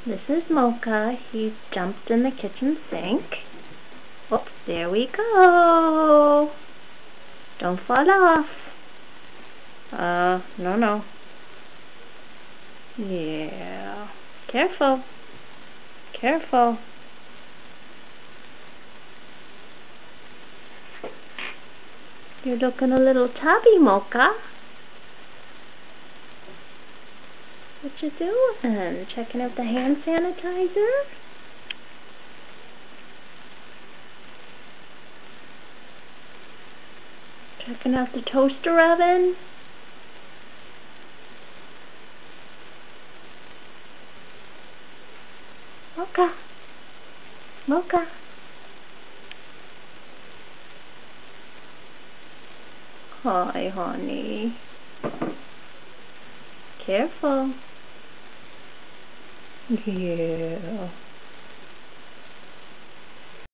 This is Mocha. He jumped in the kitchen sink. Oops, there we go. Don't fall off. No. Yeah. Careful. Careful. You're looking a little tubby, Mocha. What you doing? Checking out the hand sanitizer? Checking out the toaster oven? Mocha. Mocha. Hi, honey. Careful. Yeah.